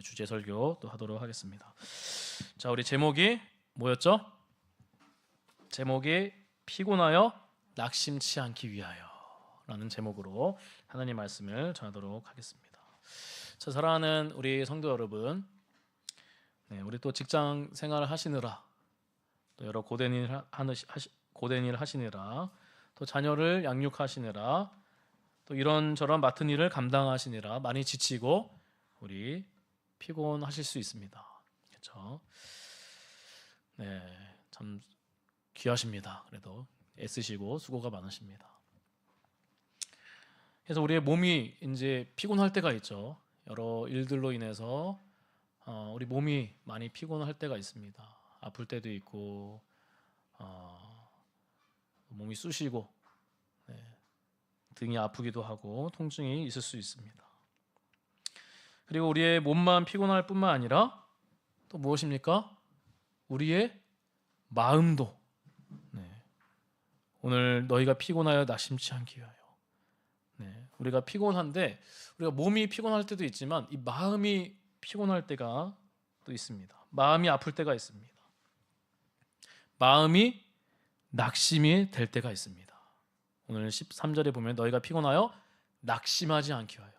이제 주제 설교 또 하도록 하겠습니다. 자, 우리 제목이 뭐였죠? 제목이 피곤하여 낙심치 않기 위하여라는 제목으로 하나님 말씀을 전하도록 하겠습니다. 자, 사랑하는 우리 성도 여러분, 우리 또 직장 생활을 하시느라 또 여러 고된 일 하시느라 또 자녀를 양육하시느라 또 이런저런 맡은 일을 감당하시느라 많이 지치고 우리 피곤하실 수 있습니다. 그렇죠? 네, 참 귀하십니다. 그래도 애쓰시고 수고가 많으십니다. 그래서 우리의 몸이 이제 피곤할 때가 있죠. 여러 일들로 인해서 우리 몸이 많이 피곤할 때가 있습니다. 아플 때도 있고 몸이 쑤시고 등이 아프기도 하고 통증이 있을 수 있습니다. 그리고 우리의 몸만 피곤할 뿐만 아니라 또 무엇입니까? 우리의 마음도 오늘 너희가 피곤하여 낙심치 않기 위하여. 우리가 피곤한데 우리가 몸이 피곤할 때도 있지만 이 마음이 피곤할 때가 또 있습니다. 마음이 아플 때가 있습니다. 마음이 낙심이 될 때가 있습니다. 오늘 13절에 보면 너희가 피곤하여 낙심하지 않기 위하여.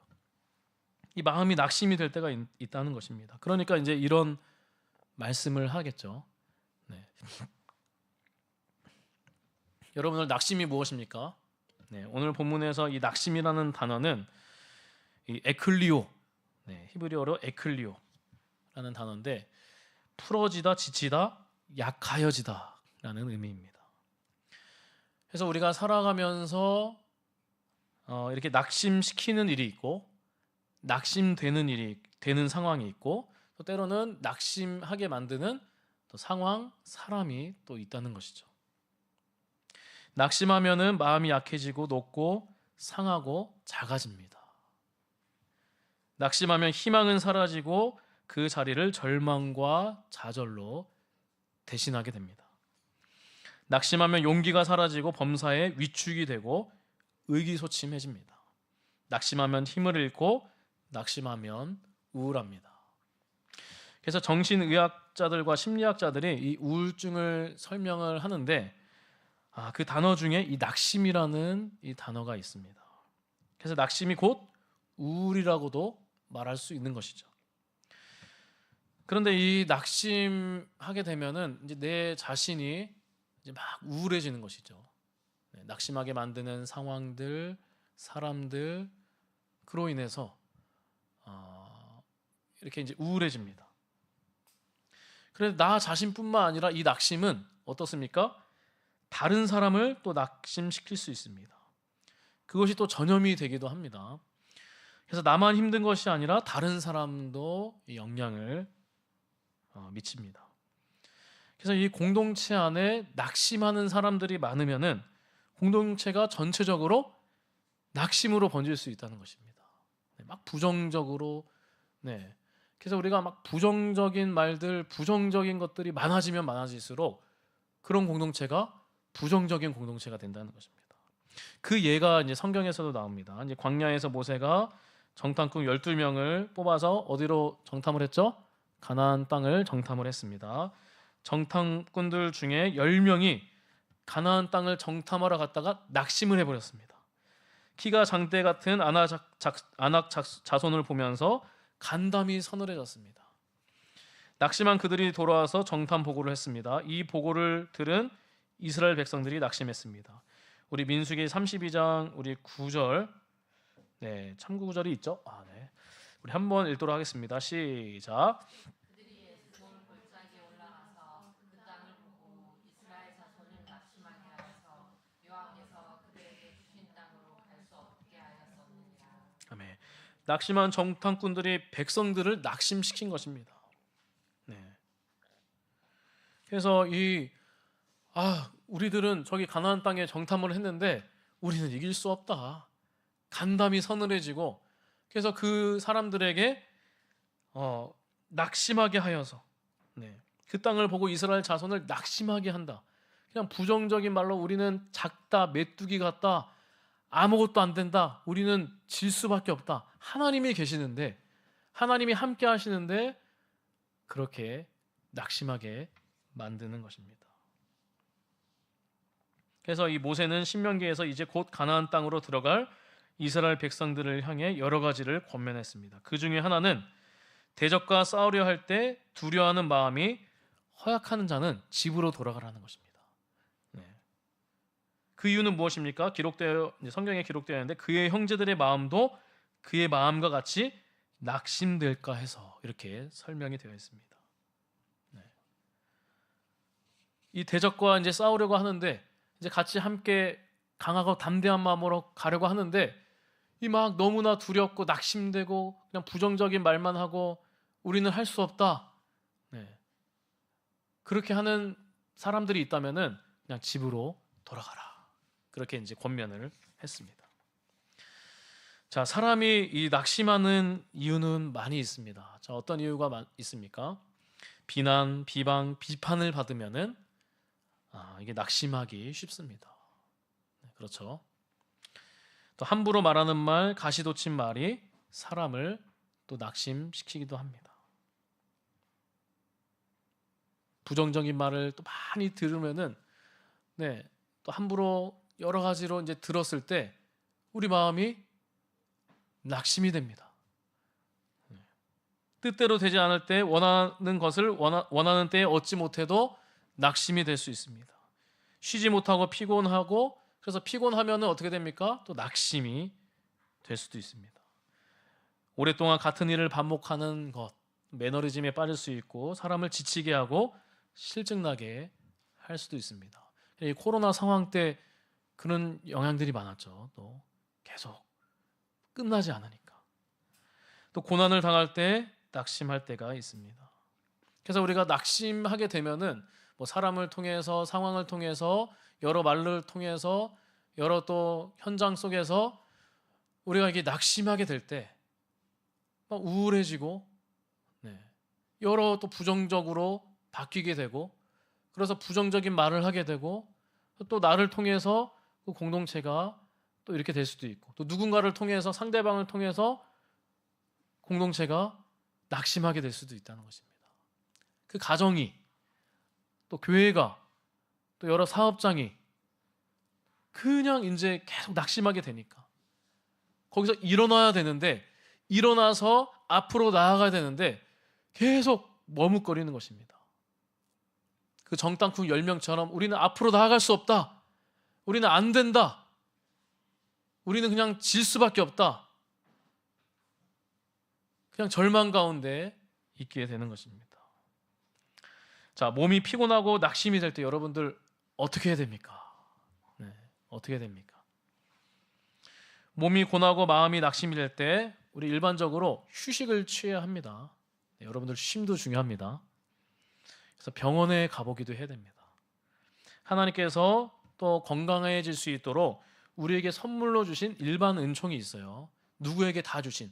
이 마음이 낙심이 될 때가 있다는 것입니다. 그러니까 이제 이런 말씀을 하겠죠. 여러분, 오늘 낙심이 무엇입니까? 오늘 본문에서 이 낙심이라는 단어는 이 에클리오, 히브리어로 에클리오라는 단어인데 풀어지다, 지치다, 약하여지다라는 의미입니다. 그래서 우리가 살아가면서 이렇게 낙심시키는 일이 있고 낙심되는 일이 되는 상황이 있고 또 때로는 낙심하게 만드는 또 상황, 사람이 또 있다는 것이죠. 낙심하면은 마음이 약해지고 녹고 상하고 작아집니다. 낙심하면 희망은 사라지고 그 자리를 절망과 좌절로 대신하게 됩니다. 낙심하면 용기가 사라지고 범사에 위축이 되고 의기소침해집니다. 낙심하면 힘을 잃고 낙심하면 우울합니다. 그래서 정신의학자들과 심리학자들이 이 우울증을 설명을 하는데 그 단어 중에 이 낙심이라는 이 단어가 있습니다. 그래서 낙심이 곧 우울이라고도 말할 수 있는 것이죠. 그런데 이 낙심하게 되면은 이제 내 자신이 이제 막 우울해지는 것이죠. 낙심하게 만드는 상황들, 사람들 그로 인해서 이렇게 이제 우울해집니다. 그래서 나 자신뿐만 아니라 이 낙심은 어떻습니까? 다른 사람을 또 낙심시킬 수 있습니다. 그것이 또 전염이 되기도 합니다. 그래서 나만 힘든 것이 아니라 다른 사람도 영향을 미칩니다. 그래서 이 공동체 안에 낙심하는 사람들이 많으면은 공동체가 전체적으로 낙심으로 번질 수 있다는 것입니다. 막 부정적으로, 그래서 우리가 막 부정적인 말들, 부정적인 것들이 많아지면 많아질수록 그런 공동체가 부정적인 공동체가 된다는 것입니다. 그 예가 이제 성경에서도 나옵니다. 이제 광야에서 모세가 정탐꾼 12명을 뽑아서 어디로 정탐을 했죠? 가나안 땅을 정탐을 했습니다. 정탐꾼들 중에 10명이 가나안 땅을 정탐하러 갔다가 낙심을 해버렸습니다. 키가 장대 같은 아낙 자손을 보면서 간담이 서늘해졌습니다. 낙심한 그들이 돌아와서 정탐 보고를 했습니다. 이 보고를 들은 이스라엘 백성들이 낙심했습니다. 우리 민수기 32장 우리 9절, 참고 구절이 있죠? 우리 한번 읽도록 하겠습니다. 시작. 그들이 에스본 골짜기에 올라가서 그 땅을 보고 이스라엘 자손을 낙심하게 하여서 여호와께서 그들에게 주신 땅으로 갈 수 없게 하였었느니라. 아멘. 낙심한 정탐꾼들이 백성들을 낙심시킨 것입니다. 그래서 우리들은 저기 가나안 땅에 정탐을 했는데 우리는 이길 수 없다. 간담이 서늘해지고 그래서 그 사람들에게 낙심하게 하여서 그 땅을 보고 이스라엘 자손을 낙심하게 한다. 그냥 부정적인 말로 우리는 작다, 메뚜기 같다, 아무것도 안 된다, 우리는 질 수밖에 없다. 하나님이 계시는데 하나님이 함께 하시는데 그렇게 낙심하게 만드는 것입니다. 그래서 이 모세는 신명기에서 이제 곧 가나안 땅으로 들어갈 이스라엘 백성들을 향해 여러 가지를 권면했습니다. 그 중에 하나는 대적과 싸우려 할 때 두려워하는 마음이 허약한 자는 집으로 돌아가라는 것입니다. 네. 그 이유는 무엇입니까? 성경에 기록되어 있는데 그의 형제들의 마음도 그의 마음과 같이 낙심될까 해서 이렇게 설명이 되어 있습니다. 네. 이 대적과 이제 싸우려고 하는데 이제 같이 함께 강하고 담대한 마음으로 가려고 하는데 이 막 너무나 두렵고 낙심되고 그냥 부정적인 말만 하고 우리는 할 수 없다. 네. 그렇게 하는 사람들이 있다면은 그냥 집으로 돌아가라. 그렇게 이제 권면을 했습니다. 자, 사람이 이 낙심하는 이유는 많이 있습니다. 자, 어떤 이유가 있습니까? 비난, 비방, 비판을 받으면은 이게 낙심하기 쉽습니다. 네, 그렇죠. 또 함부로 말하는 말, 가시돋친 말이 사람을 또 낙심시키기도 합니다. 부정적인 말을 또 많이 들으면은 네, 또 함부로 여러 가지로 이제 들었을 때 우리 마음이 낙심이 됩니다. 뜻대로 되지 않을 때 원하는 것을 원하는 때에 얻지 못해도 낙심이 될 수 있습니다. 쉬지 못하고 피곤하고 그래서 피곤하면은 어떻게 됩니까? 또 낙심이 될 수도 있습니다. 오랫동안 같은 일을 반복하는 것, 매너리즘에 빠질 수 있고 사람을 지치게 하고 실증나게 할 수도 있습니다. 이 코로나 상황 때 그런 영향들이 많았죠. 또 계속 끝나지 않으니까. 또 고난을 당할 때 낙심할 때가 있습니다. 그래서 우리가 낙심하게 되면은 뭐 사람을 통해서 상황을 통해서 여러 말을 통해서 여러 또 현장 속에서 우리가 이게 낙심하게 될 때 막 우울해지고 여러 또 부정적으로 바뀌게 되고 그래서 부정적인 말을 하게 되고 또 나를 통해서 그 공동체가 또 이렇게 될 수도 있고 또 누군가를 통해서 상대방을 통해서 공동체가 낙심하게 될 수도 있다는 것입니다. 그 가정이 또 교회가 또 여러 사업장이 그냥 이제 계속 낙심하게 되니까 거기서 일어나야 되는데 일어나서 앞으로 나아가야 되는데 계속 머뭇거리는 것입니다. 그 정땅콩 10명처럼 우리는 앞으로 나아갈 수 없다. 우리는 안 된다. 우리는 그냥 질 수밖에 없다. 그냥 절망 가운데 있게 되는 것입니다. 자, 몸이 피곤하고 낙심이 될 때 여러분들 어떻게 해야 됩니까? 어떻게 됩니까? 몸이 고나고 마음이 낙심이 될 때 우리 일반적으로 휴식을 취해야 합니다. 여러분들 쉼도 중요합니다. 그래서 병원에 가보기도 해야 됩니다. 하나님께서 또 건강해질 수 있도록 우리에게 선물로 주신 일반 은총이 있어요. 누구에게 다 주신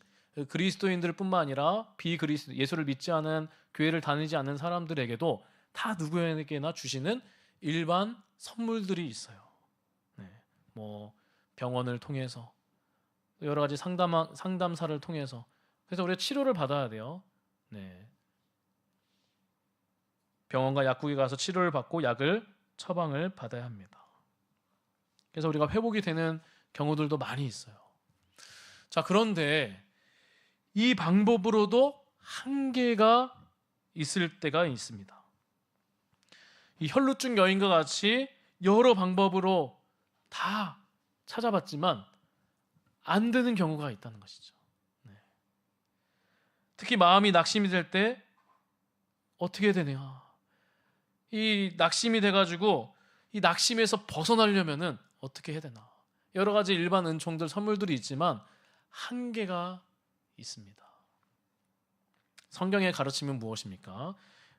그리스도인들뿐만 아니라 비그리스도 예수를 믿지 않은 교회를 다니지 않는 사람들에게도 다 누구에게나 주시는 일반 선물들이 있어요. 뭐 병원을 통해서 여러 가지 상담사를 통해서 그래서 우리가 치료를 받아야 돼요. 병원과 약국에 가서 치료를 받고 약을 처방을 받아야 합니다. 그래서 우리가 회복이 되는 경우들도 많이 있어요. 자, 그런데 이 방법으로도 한계가 있을 때가 있습니다. 이 혈루증 여인과 같이 여러 방법으로 다 찾아봤지만 안 되는 경우가 있다는 것이죠. 특히 마음이 낙심이 될 때 어떻게 해야 되냐? 이 낙심이 돼가지고 이 낙심에서 벗어나려면은 어떻게 해야 되나? 여러 가지 일반 은총들 선물들이 있지만 한계가 있습니다. 성경의 가르침은 무엇입니까?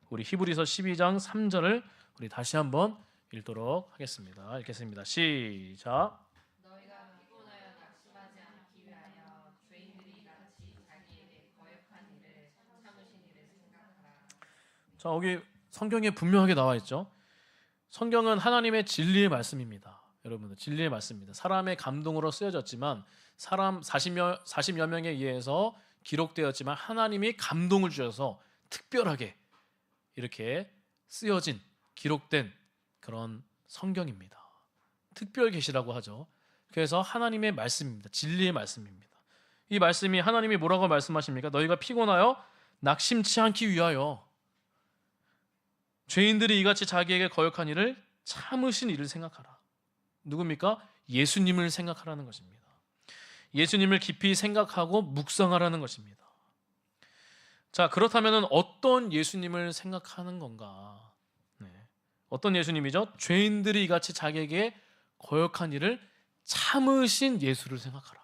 우리 히브리서 12장 3절을 우리 다시 한번 읽도록 하겠습니다. 읽겠습니다. 시작. 너희가 피곤하여 낙심하지 않기 위하여 죄인들이 같이 자기에게 거역한 일을 참으신 일을 생각하라. 자, 여기 성경에 분명하게 나와 있죠. 성경은 하나님의 진리의 말씀입니다. 여러분들 진리의 말씀입니다. 사람의 감동으로 쓰여졌지만 사람 40여 명에 의해서 기록되었지만 하나님이 감동을 주셔서 특별하게 이렇게 쓰여진 기록된 그런 성경입니다. 특별 계시라고 하죠. 그래서 하나님의 말씀입니다. 진리의 말씀입니다. 이 말씀이 하나님이 뭐라고 말씀하십니까? 너희가 피곤하여 낙심치 않기 위하여 죄인들이 이같이 자기에게 거역한 일을 참으신 이를 생각하라. 누굽니까? 예수님을 생각하라는 것입니다. 예수님을 깊이 생각하고 묵상하라는 것입니다. 자, 그렇다면 어떤 예수님을 생각하는 건가? 네. 어떤 예수님이죠? 죄인들이 이같이 자기에게 거역한 일을 참으신 예수를 생각하라.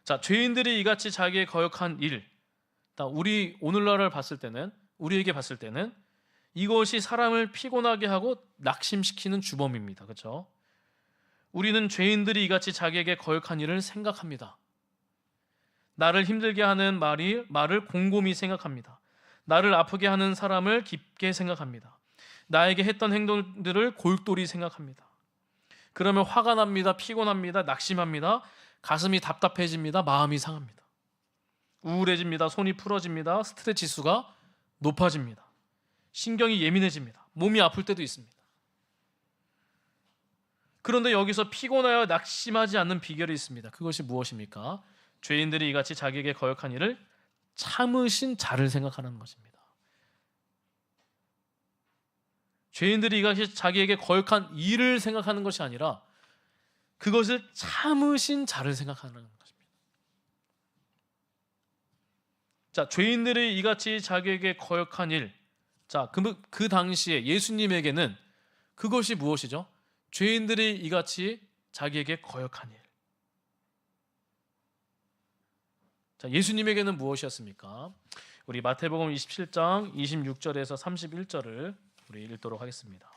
자, 죄인들이 이같이 자기의 거역한 일, 우리 오늘날을 봤을 때는, 우리에게 봤을 때는 이것이 사람을 피곤하게 하고 낙심시키는 주범입니다. 그렇죠? 우리는 죄인들이 이같이 자기에게 거역한 일을 생각합니다. 나를 힘들게 하는 말을 곰곰이 생각합니다. 나를 아프게 하는 사람을 깊게 생각합니다. 나에게 했던 행동들을 골똘히 생각합니다. 그러면 화가 납니다. 피곤합니다. 낙심합니다. 가슴이 답답해집니다. 마음이 상합니다. 우울해집니다. 손이 풀어집니다. 스트레스 지수가 높아집니다. 신경이 예민해집니다. 몸이 아플 때도 있습니다. 그런데 여기서 피곤하여 낙심하지 않는 비결이 있습니다. 그것이 무엇입니까? 죄인들이 이같이 자기에게 거역한 일을 참으신 자를 생각하는 것입니다. 죄인들이 이같이 자기에게 거역한 일을 생각하는 것이 아니라 그것을 참으신 자를 생각하는 것입니다. 자, 죄인들이 이같이 자기에게 거역한 일. 자, 그 당시에 예수님에게는 그것이 무엇이죠? 죄인들이 이같이 자기에게 거역한 일. 자, 예수님에게는 무엇이었습니까? 우리 마태복음 27장 26절에서 31절을 우리 읽도록 하겠습니다.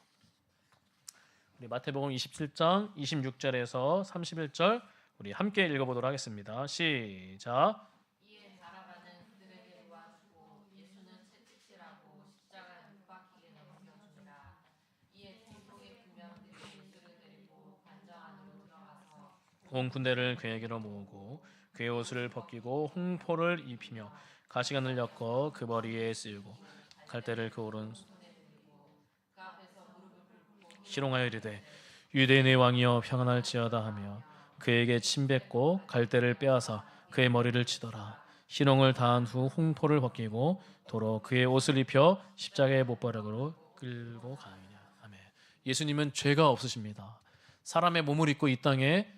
우리 마태복음 27장 26절에서 31절 우리 함께 읽어보도록 하겠습니다. 시작. 이에 바라바는 그들에게 놓아주고 예수는 채찍질하고 십자가에 못 박히게 넘겨주니라. 이에 총독의 군병들이 예수를 데리고 관저 안으로 들어가서 온 군대를 그에게로 모으고 그의 옷을 벗기고 홍포를 입히며 가시관을 엮어 그 머리에 씌우고 갈대를 그 오른 그 앞에서 무릎을 꿇고 희롱하여 이르되 유대인의 왕이여 평안할지어다 하며 그에게 침 뱉고 갈대를 빼앗아 그의 머리를 치더라. 희롱을 다한 후 홍포를 벗기고 도로 그의 옷을 입혀 십자가의 못바락으로 끌고 가느니라. 아멘. 예수님은 죄가 없으십니다. 사람의 몸을 입고 이 땅에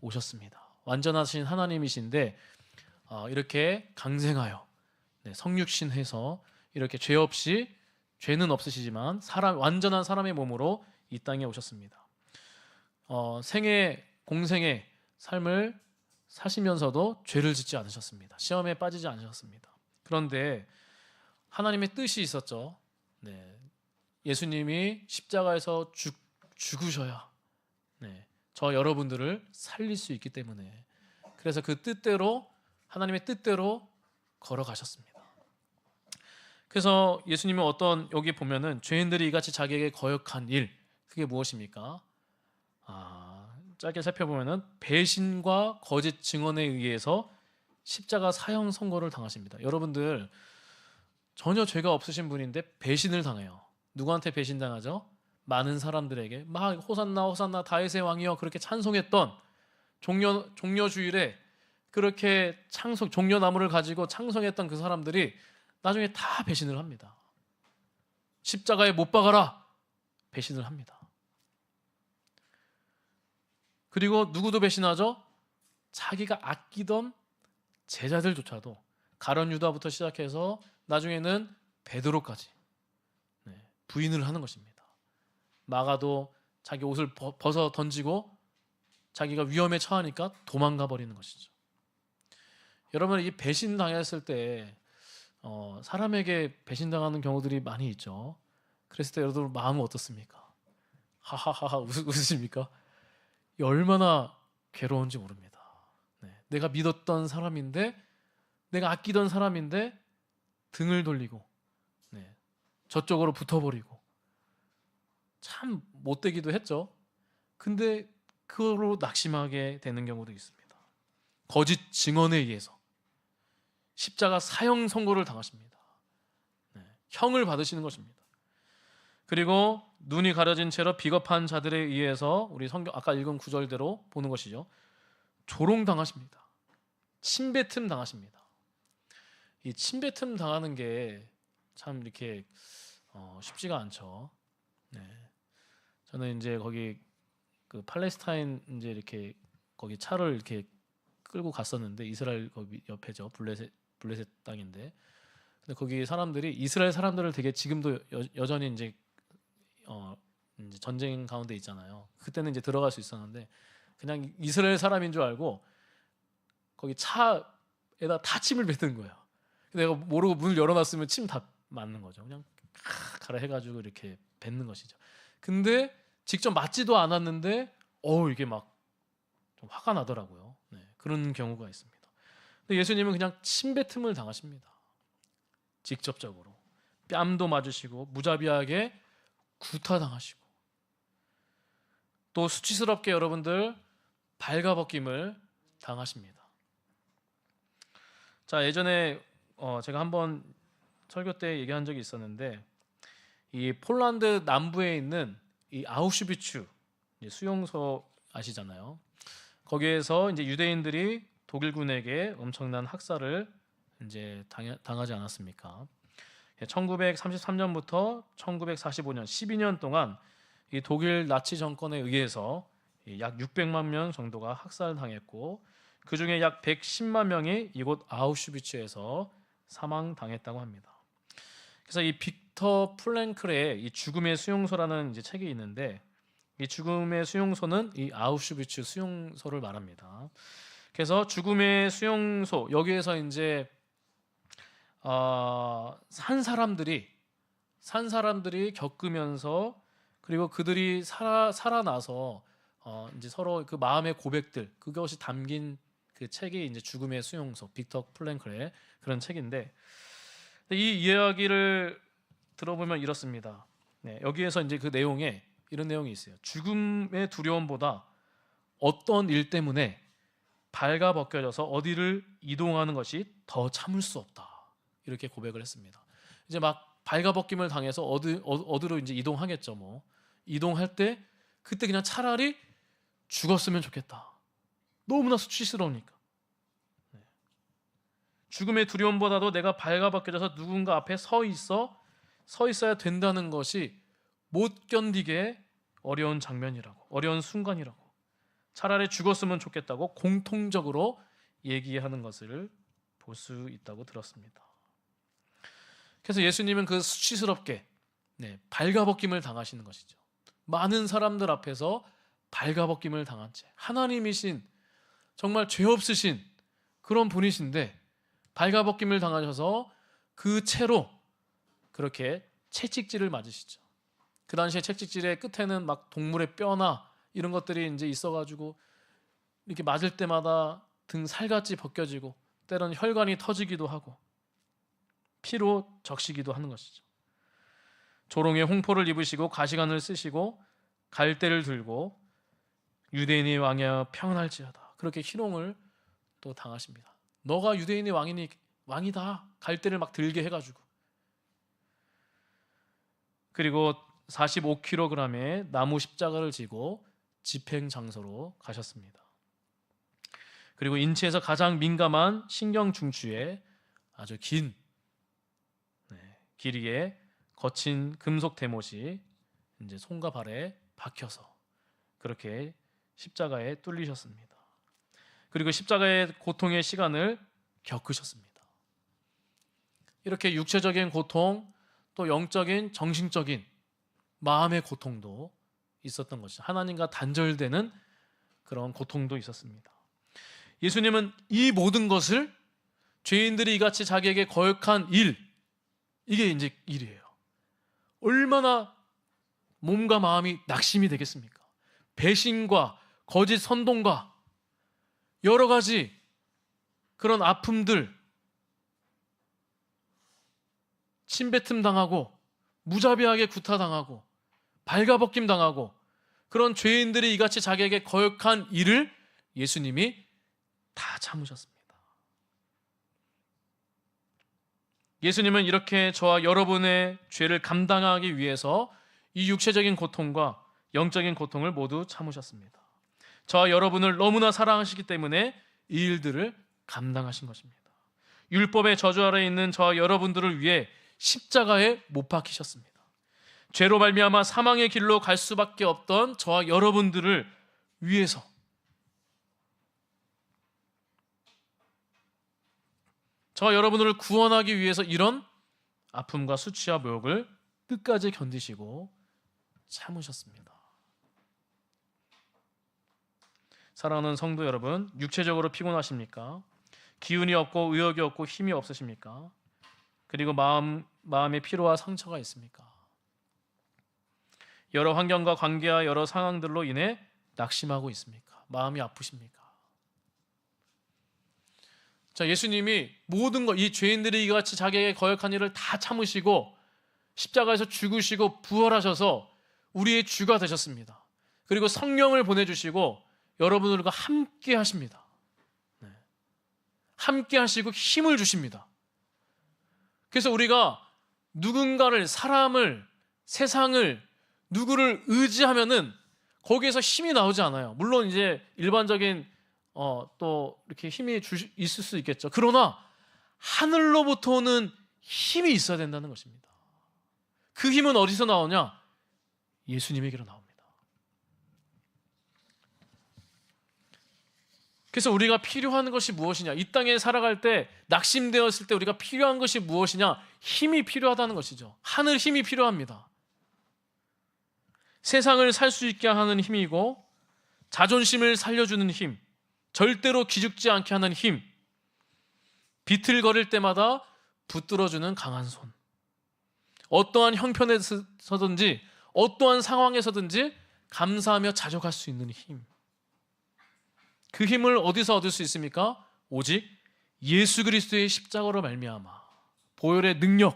오셨습니다. 완전하신 하나님이신데 이렇게 강생하여 성육신해서 이렇게 죄 없이, 죄는 없으시지만 완전한 사람의 몸으로 이 땅에 오셨습니다. 공생의 삶을 사시면서도 죄를 짓지 않으셨습니다. 시험에 빠지지 않으셨습니다. 그런데 하나님의 뜻이 있었죠. 예수님이 십자가에서 죽으셔야 저 여러분들을 살릴 수 있기 때문에, 그래서 그 뜻대로, 하나님의 뜻대로 걸어가셨습니다. 그래서 예수님은 여기 보면은 죄인들이 이같이 자기에게 거역한 일, 그게 무엇입니까? 짧게 살펴보면은 배신과 거짓 증언에 의해서 십자가 사형 선고를 당하십니다. 여러분들 전혀 죄가 없으신 분인데 배신을 당해요. 누구한테 배신당하죠? 많은 사람들에게 막 호산나 호산나 다윗의 왕이여 그렇게 찬송했던 종려 주일에 그렇게 종려나무를 가지고 찬송했던 그 사람들이 나중에 다 배신을 합니다. 십자가에 못 박아라, 배신을 합니다. 그리고 누구도 배신하죠? 자기가 아끼던 제자들조차도, 가룟 유다부터 시작해서 나중에는 베드로까지 부인을 하는 것입니다. 마가도 자기 옷을 벗어 던지고 자기가 위험에 처하니까 도망가 버리는 것이죠. 여러분, 이 배신 당했을 때 사람에게 배신당하는 경우들이 많이 있죠. 그랬을 때 여러분 마음은 어떻습니까? 하하하하 웃으십니까? 얼마나 괴로운지 모릅니다. 내가 믿었던 사람인데, 내가 아끼던 사람인데 등을 돌리고 저쪽으로 붙어버리고 참 못되기도 했죠. 근데 그거로 낙심하게 되는 경우도 있습니다. 거짓 증언에 의해서 십자가 사형 선고를 당하십니다. 네, 형을 받으시는 것입니다. 그리고 눈이 가려진 채로 비겁한 자들에 의해서 우리 성경 아까 읽은 구절대로 보는 것이죠. 조롱당하십니다. 침뱉음 당하십니다. 이 침뱉음 당하는 게 참 이렇게 쉽지가 않죠. 네. 저는 이제 거기 그 팔레스타인 이제 이렇게 거기 차를 이렇게 끌고 갔었는데 이스라엘 거기 옆에죠. 블레셋 땅인데, 근데 거기 사람들이 이스라엘 사람들을 되게 지금도 여전히 이제 전쟁 가운데 있잖아요. 그때는 이제 들어갈 수 있었는데 그냥 이스라엘 사람인 줄 알고 거기 차에다 다 침을 뱉는 거예요. 내가 모르고 문을 열어놨으면 침 다 맞는 거죠. 그냥 가라 해가지고 이렇게 뱉는 것이죠. 근데 직접 맞지도 않았는데 이게 막 좀 화가 나더라고요. 네, 그런 경우가 있습니다. 근데 예수님은 그냥 침뱉음을 당하십니다. 직접적으로 뺨도 맞으시고 무자비하게 구타당하시고 또 수치스럽게 여러분들 발가벗김을 당하십니다. 자, 예전에 제가 한번 설교 때 얘기한 적이 있었는데 이 폴란드 남부에 있는 이 아우슈비츠 수용소 아시잖아요. 거기에서 이제 유대인들이 독일군에게 엄청난 학살을 이제 당하지 않았습니까? 1933년부터 1945년 12년 동안 이 독일 나치 정권에 의해서 약 600만 명 정도가 학살당했고 그 중에 약 110만 명이 이곳 아우슈비츠에서 사망당했다고 합니다. 그래서 이 빅터 플랭클의 이 죽음의 수용소라는 이제 책이 있는데 이 죽음의 수용소는 이 아우슈비츠 수용소를 말합니다. 그래서 죽음의 수용소 여기에서 이제 산 사람들이 겪으면서 그리고 그들이 살아나서 이제 서로 그 마음의 고백들 그것이 담긴 그 책이 이제 죽음의 수용소 빅터 플랭클의 그런 책인데 이 이야기를 들어보면 이렇습니다. 네, 여기에서 이제 그 내용에 이런 내용이 있어요. 죽음의 두려움보다 어떤 일 때문에 발가벗겨져서 어디를 이동하는 것이 더 참을 수 없다. 이렇게 고백을 했습니다. 이제 막 발가벗김을 당해서 어디로 이제 이동하겠죠. 뭐 이동할 때 그때 그냥 차라리 죽었으면 좋겠다. 너무나 수치스러우니까. 네. 죽음의 두려움보다도 내가 발가벗겨져서 누군가 앞에 서 있어야 된다는 것이 못 견디게 어려운 장면이라고, 어려운 순간이라고, 차라리 죽었으면 좋겠다고 공통적으로 얘기하는 것을 볼 수 있다고 들었습니다. 그래서 예수님은 그 수치스럽게 발가벗김을 당하시는 것이죠. 많은 사람들 앞에서 발가벗김을 당한 채 하나님이신 정말 죄 없으신 그런 분이신데 발가벗김을 당하셔서 그 채로 그렇게 채찍질을 맞으시죠. 그 당시에 채찍질의 끝에는 막 동물의 뼈나 이런 것들이 이제 있어가지고 이렇게 맞을 때마다 등 살같이 벗겨지고 때로는 혈관이 터지기도 하고 피로 적시기도 하는 것이죠. 조롱의 홍포를 입으시고 가시관을 쓰시고 갈대를 들고 유대인의 왕이여 평안할지어다 그렇게 희롱을 또 당하십니다. 너가 유대인의 왕이다 갈대를 막 들게 해가지고 그리고 45kg의 나무 십자가를 지고 집행 장소로 가셨습니다. 그리고 인체에서 가장 민감한 신경 중추에 아주 긴 길이의 거친 금속 대못이 이제 손과 발에 박혀서 그렇게 십자가에 뚫리셨습니다. 그리고 십자가의 고통의 시간을 겪으셨습니다. 이렇게 육체적인 고통 또 영적인 정신적인 마음의 고통도 있었던 것이죠. 하나님과 단절되는 그런 고통도 있었습니다. 예수님은 이 모든 것을 죄인들이 이같이 자기에게 거역한 이게 이제 일이에요. 얼마나 몸과 마음이 낙심이 되겠습니까? 배신과 거짓 선동과 여러 가지 그런 아픔들 침뱉음 당하고 무자비하게 구타당하고 발가벗김 당하고 그런 죄인들이 이같이 자기에게 거역한 일을 예수님이 다 참으셨습니다. 예수님은 이렇게 저와 여러분의 죄를 감당하기 위해서 이 육체적인 고통과 영적인 고통을 모두 참으셨습니다. 저와 여러분을 너무나 사랑하시기 때문에 이 일들을 감당하신 것입니다. 율법의 저주 아래에 있는 저와 여러분들을 위해 십자가에 못 박히셨습니다. 죄로 말미암아 사망의 길로 갈 수밖에 없던 저와 여러분들을 위해서 저와 여러분들을 구원하기 위해서 이런 아픔과 수치와 모욕을 끝까지 견디시고 참으셨습니다. 사랑하는 성도 여러분, 육체적으로 피곤하십니까? 기운이 없고 의욕이 없고 힘이 없으십니까? 그리고 마음의 피로와 상처가 있습니까? 여러 환경과 관계와 여러 상황들로 인해 낙심하고 있습니까? 마음이 아프십니까? 자, 예수님이 모든 것, 이 죄인들이 이같이 자기에게 거역한 일을 다 참으시고 십자가에서 죽으시고 부활하셔서 우리의 주가 되셨습니다. 그리고 성령을 보내주시고 여러분들과 함께 하십니다. 함께 하시고 힘을 주십니다. 그래서 우리가 누군가를, 사람을, 세상을, 누구를 의지하면은 거기에서 힘이 나오지 않아요. 물론 이제 일반적인 또 이렇게 힘이 있을 수 있겠죠. 그러나 하늘로부터 오는 힘이 있어야 된다는 것입니다. 그 힘은 어디서 나오냐? 예수님에게로 나옵니다. 그래서 우리가 필요한 것이 무엇이냐? 이 땅에 살아갈 때 낙심되었을 때 우리가 필요한 것이 무엇이냐? 힘이 필요하다는 것이죠. 하늘 힘이 필요합니다. 세상을 살 수 있게 하는 힘이고 자존심을 살려주는 힘, 절대로 기죽지 않게 하는 힘, 비틀거릴 때마다 붙들어주는 강한 손, 어떠한 형편에서든지 어떠한 상황에서든지 감사하며 자족할 수 있는 힘, 그 힘을 어디서 얻을 수 있습니까? 오직 예수 그리스도의 십자가로 말미암아 보혈의 능력,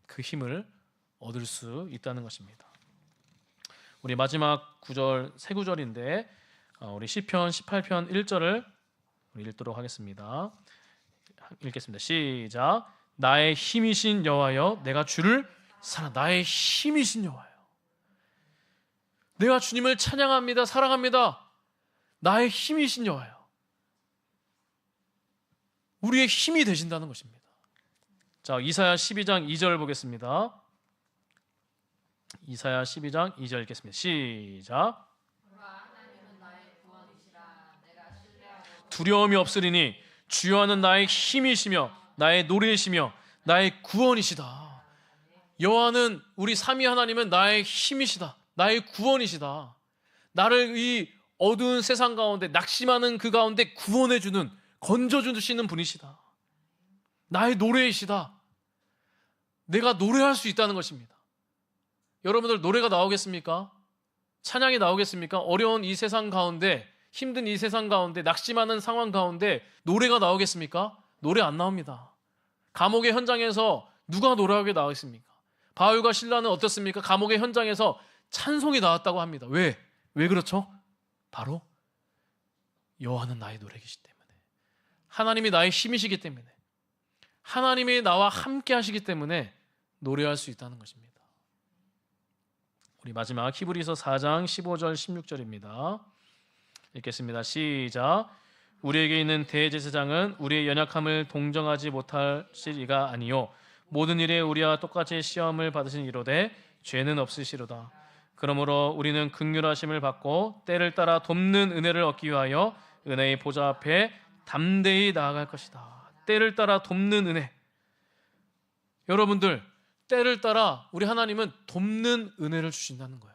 그 힘을 얻을 수 있다는 것입니다. 우리 마지막 구절, 세 구절인데 우리 시편 18편 1절을 우리 읽도록 하겠습니다. 읽겠습니다. 시작. 나의 힘이신 여호와여, 내가 주를 나의 힘이신 여호와여, 내가 주님을 찬양합니다. 사랑합니다. 나의 힘이신 여호와여, 우리의 힘이 되신다는 것입니다. 자, 이사야 12장 2절 보겠습니다. 이사야 12장 2절 읽겠습니다. 시작. 두려움이 없으리니 주여는 나의 힘이시며 나의 노래이시며 나의 구원이시다. 여호와는, 우리 삼위 하나님은 나의 힘이시다. 나의 구원이시다. 나를 이 어두운 세상 가운데, 낙심하는 그 가운데 구원해주는, 건져주시는 분이시다. 나의 노래이시다. 내가 노래할 수 있다는 것입니다. 여러분들 노래가 나오겠습니까? 찬양이 나오겠습니까? 어려운 이 세상 가운데, 힘든 이 세상 가운데, 낙심하는 상황 가운데 노래가 나오겠습니까? 노래 안 나옵니다. 감옥의 현장에서 누가 노래하게 나오겠습니까? 바울과 실라는 어떻습니까? 감옥의 현장에서 찬송이 나왔다고 합니다. 왜 그렇죠? 바로 여호와는 나의 노래이시기 때문에, 하나님이 나의 힘이시기 때문에, 하나님이 나와 함께 하시기 때문에 노래할 수 있다는 것입니다. 우리 마지막 히브리서 4장 15절 16절입니다. 읽겠습니다. 시작. 우리에게 있는 대제사장은 우리의 연약함을 동정하지 못하실 이가 아니요 모든 일에 우리와 똑같이 시험을 받으신 이로되 죄는 없으시로다. 그러므로 우리는 긍휼하심을 받고 때를 따라 돕는 은혜를 얻기 위하여 은혜의 보좌 앞에 담대히 나아갈 것이다. 때를 따라 돕는 은혜. 여러분들, 때를 따라 우리 하나님은 돕는 은혜를 주신다는 거예요.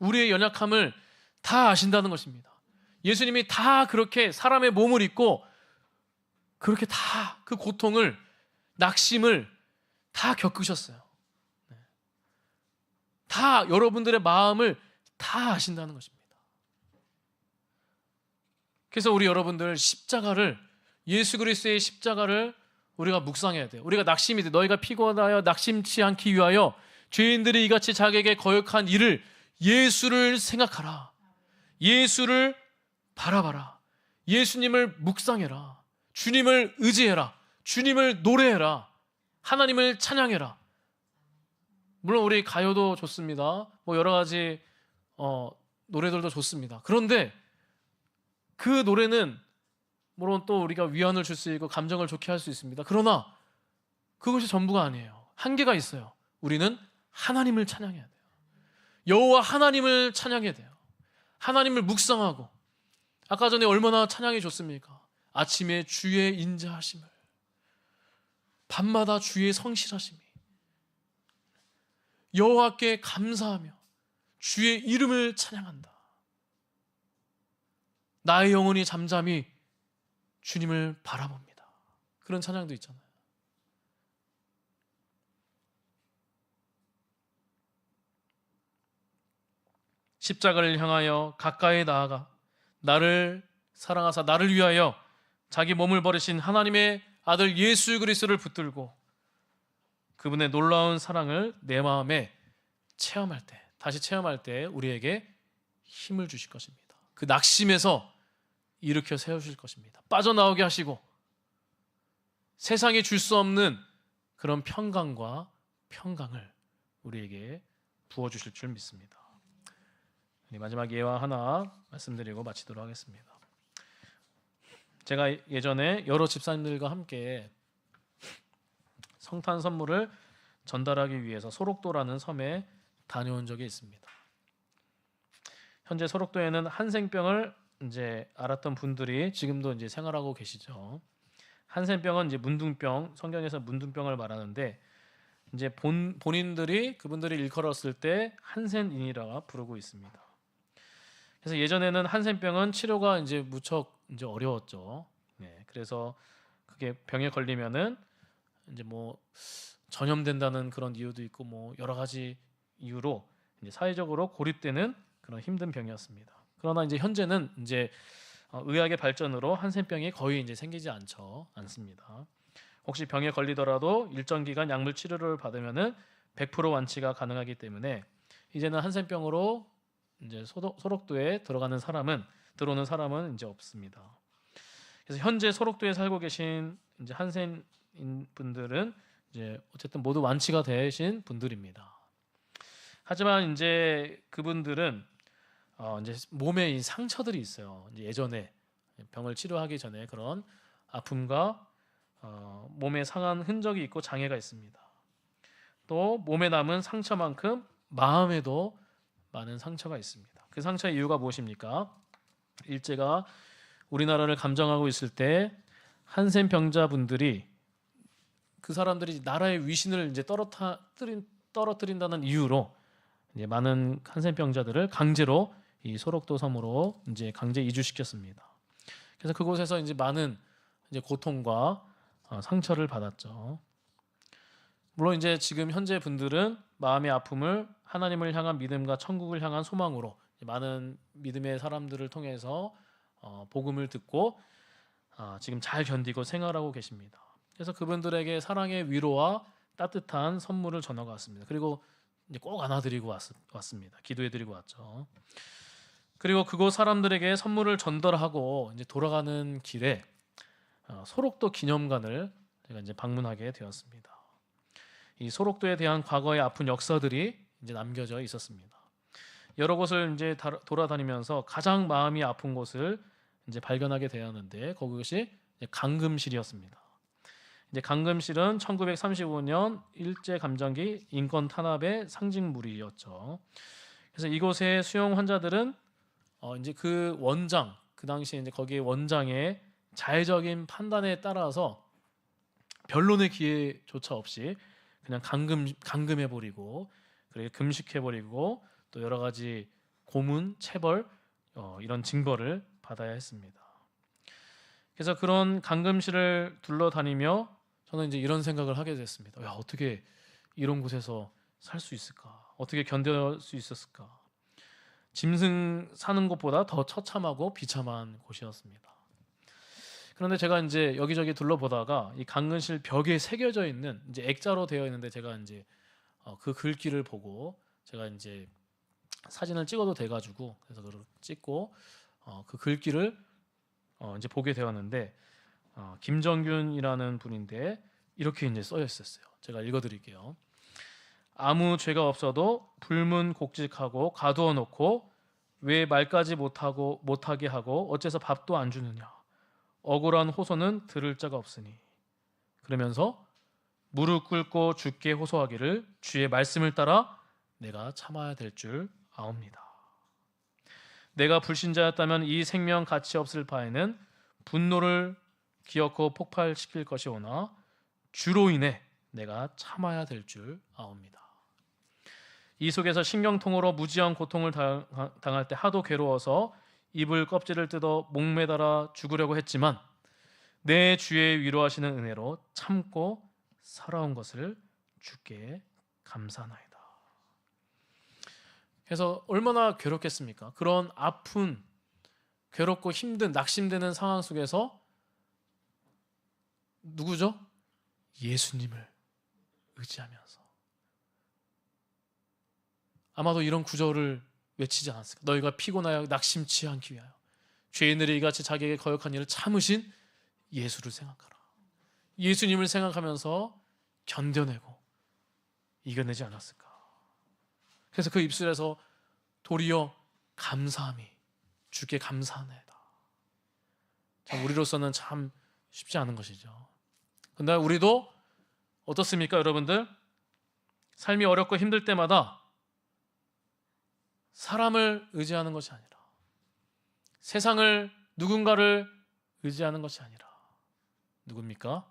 우리의 연약함을 다 아신다는 것입니다. 예수님이 다 그렇게 사람의 몸을 입고 그렇게 다 그 고통을, 낙심을 다 겪으셨어요. 다 여러분들의 마음을 다 아신다는 것입니다. 그래서 우리 여러분들 십자가를, 예수 그리스도의 십자가를 우리가 묵상해야 돼요. 우리가 낙심이 돼, 너희가 피곤하여 낙심치 않기 위하여 죄인들이 이같이 자기에게 거역한 일을, 예수를 생각하라. 예수를 바라봐라. 예수님을 묵상해라. 주님을 의지해라. 주님을 노래해라. 하나님을 찬양해라. 물론 우리 가요도 좋습니다. 뭐 여러 가지 노래들도 좋습니다. 그런데 그 노래는 물론 또 우리가 위안을 줄 수 있고 감정을 좋게 할 수 있습니다. 그러나 그것이 전부가 아니에요. 한계가 있어요. 우리는 하나님을 찬양해야 돼요. 여호와 하나님을 찬양해야 돼요. 하나님을 묵상하고, 아까 전에 얼마나 찬양이 좋습니까? 아침에 주의 인자하심을, 밤마다 주의 성실하심이, 여호와께 감사하며 주의 이름을 찬양한다. 나의 영혼이 잠잠히 주님을 바라봅니다. 그런 찬양도 있잖아요. 십자가를 향하여 가까이 나아가 나를 사랑하사 나를 위하여 자기 몸을 버리신 하나님의 아들 예수 그리스도를 붙들고 그분의 놀라운 사랑을 내 마음에 체험할 때, 다시 체험할 때 우리에게 힘을 주실 것입니다. 그 낙심에서 일으켜 세우실 것입니다. 빠져나오게 하시고 세상이 줄 수 없는 그런 평강과 평강을 우리에게 부어주실 줄 믿습니다. 마지막 예화 하나 말씀드리고 마치도록 하겠습니다. 제가 예전에 여러 집사님들과 함께 성탄 선물을 전달하기 위해서 소록도라는 섬에 다녀온 적이 있습니다. 현재 소록도에는 한센병을 이제 알았던 분들이 지금도 이제 생활하고 계시죠. 한센병은 이제 문둥병, 성경에서 문둥병을 말하는데 이제 본인들이 그분들이 일컬었을 때 한센인이라 부르고 있습니다. 그래서 예전에는 한센병은 치료가 이제 무척 이제 어려웠죠. 네, 그래서 그게 병에 걸리면은 이제 뭐 전염된다는 그런 이유도 있고 뭐 여러 가지 이유로 이제 사회적으로 고립되는 그런 힘든 병이었습니다. 그러나 이제 현재는 이제 의학의 발전으로 한센병이 거의 이제 생기지 않습니다. 혹시 병에 걸리더라도 일정 기간 약물 치료를 받으면은 100% 완치가 가능하기 때문에 이제는 한센병으로 이제 소록도에 들어오는 사람은 이제 없습니다. 그래서 현재 소록도에 살고 계신 이제 한센인 분들은 이제 어쨌든 모두 완치가 되신 분들입니다. 하지만 이제 그분들은 이제 몸에 이 상처들이 있어요. 이제 예전에 병을 치료하기 전에 그런 아픔과 몸에 상한 흔적이 있고 장애가 있습니다. 또 몸에 남은 상처만큼 마음에도 많은 상처가 있습니다. 그 상처의 이유가 무엇입니까? 일제가 우리나라를 감정하고 있을 때 한센 병자분들이 그 사람들이 나라의 위신을 이제 떨어뜨린다는 이유로 이제 많은 한센 병자들을 강제로 이 소록도 섬으로 이제 강제 이주시켰습니다. 그래서 그곳에서 이제 많은 이제 고통과 상처를 받았죠. 물론 이제 지금 현재 분들은 마음의 아픔을 하나님을 향한 믿음과 천국을 향한 소망으로 많은 믿음의 사람들을 통해서 복음을 듣고 지금 잘 견디고 생활하고 계십니다. 그래서 그분들에게 사랑의 위로와 따뜻한 선물을 전하고 왔습니다. 그리고 이제 꼭 안아드리고 왔습니다. 기도해드리고 왔죠. 그리고 그곳 사람들에게 선물을 전달하고 이제 돌아가는 길에 소록도 기념관을 제가 이제 방문하게 되었습니다. 이 소록도에 대한 과거의 아픈 역사들이 이제 남겨져 있었습니다. 여러 곳을 이제 돌아다니면서 가장 마음이 아픈 곳을 이제 발견하게 되었는데 그것이 강금실이었습니다. 이제 강금실은 1935년 일제 감정기 인권 탄압의 상징물이었죠. 그래서 이곳의 수용 환자들은 이제 그 원장, 그 당시에 이제 거기에 원장의 자의적인 판단에 따라서 변론의 기회조차 없이 그냥 감금해버리고 그리고 금식해버리고 또 여러 가지 고문, 체벌 이런 징벌을 받아야 했습니다. 그래서 그런 감금실을 둘러다니며 저는 이제 이런 생각을 하게 됐습니다. 야, 어떻게 이런 곳에서 살 수 있을까? 어떻게 견딜 수 있었을까? 짐승 사는 곳보다 더 처참하고 비참한 곳이었습니다. 그런데 제가 이제 여기저기 둘러보다가 이 강근실 벽에 새겨져 있는 이제 액자로 되어 있는데 제가 이제 그 글귀를 보고 제가 이제 사진을 찍어도 돼가지고 그래서 그걸 찍고 그 글귀를 이제 보게 되었는데 김정균이라는 분인데 이렇게 이제 써져 있었어요. 제가 읽어드릴게요. 아무 죄가 없어도 불문곡직하고 가두어 놓고 왜 말까지 못하게 하고 어째서 밥도 안 주느냐. 억울한 호소는 들을 자가 없으니. 그러면서 무릎 꿇고 주께 호소하기를 주의 말씀을 따라 내가 참아야 될 줄 아옵니다. 내가 불신자였다면 이 생명 가치 없을 바에는 분노를 기어코 폭발시킬 것이오나 주로 인해 내가 참아야 될 줄 아옵니다. 이 속에서 신경통으로 무지한 고통을 당할 때 하도 괴로워서 이불 껍질을 뜯어 목매달아 죽으려고 했지만 내 주의 위로하시는 은혜로 참고 살아온 것을 주께 감사하나이다. 그래서 얼마나 괴롭겠습니까? 그런 아픈, 괴롭고 힘든, 낙심되는 상황 속에서 누구죠? 예수님을 의지하면서 아마도 이런 구절을 외치지 않았을까? 너희가 피곤하여 낙심치 않기 위하여 죄인들이 이같이 자기에게 거역한 일을 참으신 예수를 생각하라. 예수님을 생각하면서 견뎌내고 이겨내지 않았을까? 그래서 그 입술에서 도리어 감사함이 주께 감사하네다. 참 우리로서는 참 쉽지 않은 것이죠. 근데 우리도 어떻습니까, 여러분들? 삶이 어렵고 힘들 때마다 사람을 의지하는 것이 아니라 세상을, 누군가를 의지하는 것이 아니라 누굽니까?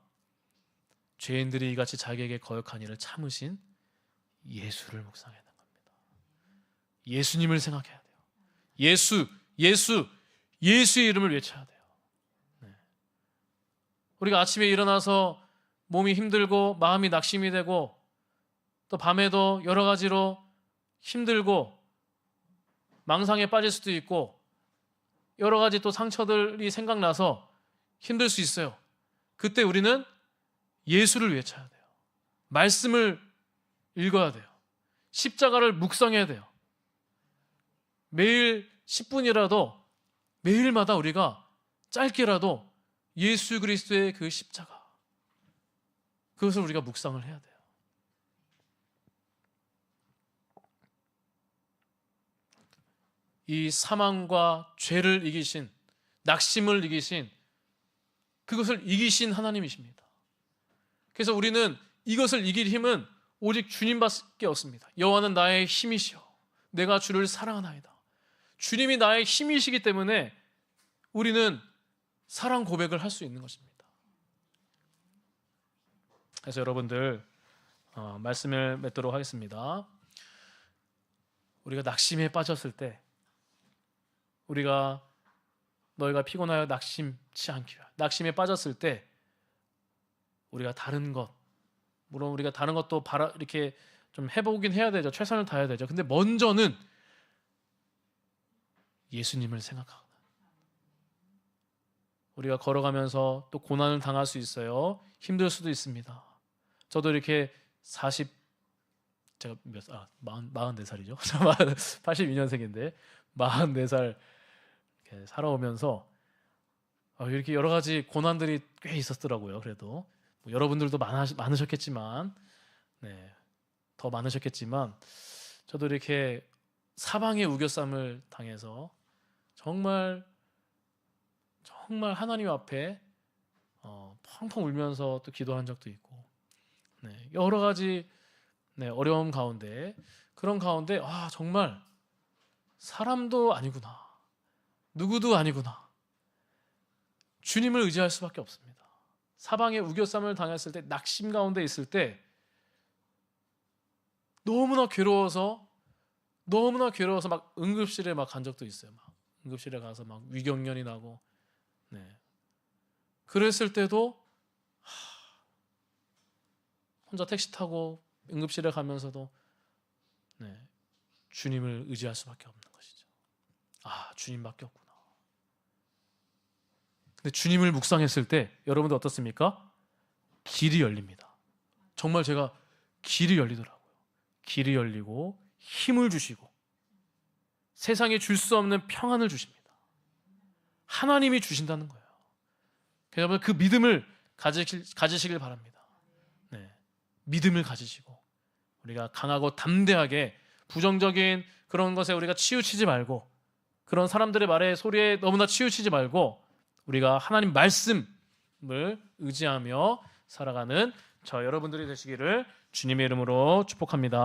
죄인들이 이같이 자기에게 거역한 일을 참으신 예수를 묵상해야 하는 겁니다. 예수님을 생각해야 돼요. 예수의 이름을 외쳐야 돼요. 네. 우리가 아침에 일어나서 몸이 힘들고 마음이 낙심이 되고 또 밤에도 여러 가지로 힘들고 망상에 빠질 수도 있고 여러 가지 또 상처들이 생각나서 힘들 수 있어요. 그때 우리는 예수를 외쳐야 돼요. 말씀을 읽어야 돼요. 십자가를 묵상해야 돼요. 매일 10분이라도 매일마다 우리가 짧게라도 예수 그리스도의 그 십자가, 그것을 우리가 묵상을 해야 돼요. 이 사망과 죄를 이기신, 낙심을 이기신, 그것을 이기신 하나님이십니다. 그래서 우리는 이것을 이길 힘은 오직 주님밖에 없습니다. 여호와는 나의 힘이시여 내가 주를 사랑하나이다. 주님이 나의 힘이시기 때문에 우리는 사랑 고백을 할 수 있는 것입니다. 그래서 여러분들 말씀을 맺도록 하겠습니다. 우리가 낙심에 빠졌을 때, 우리가 너희가 피곤하여 낙심치 않기 위하여, 낙심에 빠졌을 때 우리가 다른 것, 물론 우리가 다른 것도 이렇게 좀 해보긴 해야 되죠. 최선을 다해야 되죠. 근데 먼저는 예수님을 생각하고, 우리가 걸어가면서 또 고난을 당할 수 있어요. 힘들 수도 있습니다. 저도 이렇게 44살이죠. 82년생인데 44살 살아오면서 이렇게 여러 가지 고난들이 꽤 있었더라고요. 그래도 여러분들도 많으셨겠지만, 더 많으셨겠지만 저도 이렇게 사방의 우겨쌈을 당해서 정말 하나님 앞에 펑펑 울면서 또 기도한 적도 있고, 여러 가지 어려움 가운데, 그런 가운데 정말 사람도 아니구나, 누구도 아니구나, 주님을 의지할 수밖에 없습니다. 사방의 우겨쌈을 당했을 때, 낙심 가운데 있을 때 너무나 괴로워서 막 응급실에 막 간 적도 있어요. 막 응급실에 가서 막 위경련이 나고, 그랬을 때도 혼자 택시 타고 응급실에 가면서도 주님을 의지할 수밖에 없는 것이죠. 주님밖에 없구나. 근데 주님을 묵상했을 때 여러분들 어떻습니까? 길이 열립니다. 정말 제가 길이 열리더라고요. 길이 열리고 힘을 주시고 세상에 줄 수 없는 평안을 주십니다. 하나님이 주신다는 거예요. 여러분 그 믿음을 가지시길 바랍니다. 네, 믿음을 가지시고 우리가 강하고 담대하게 부정적인 그런 것에 우리가 치우치지 말고 그런 사람들의 말에 소리에 너무나 치우치지 말고 우리가 하나님 말씀을 의지하며 살아가는 저 여러분들이 되시기를 주님의 이름으로 축복합니다.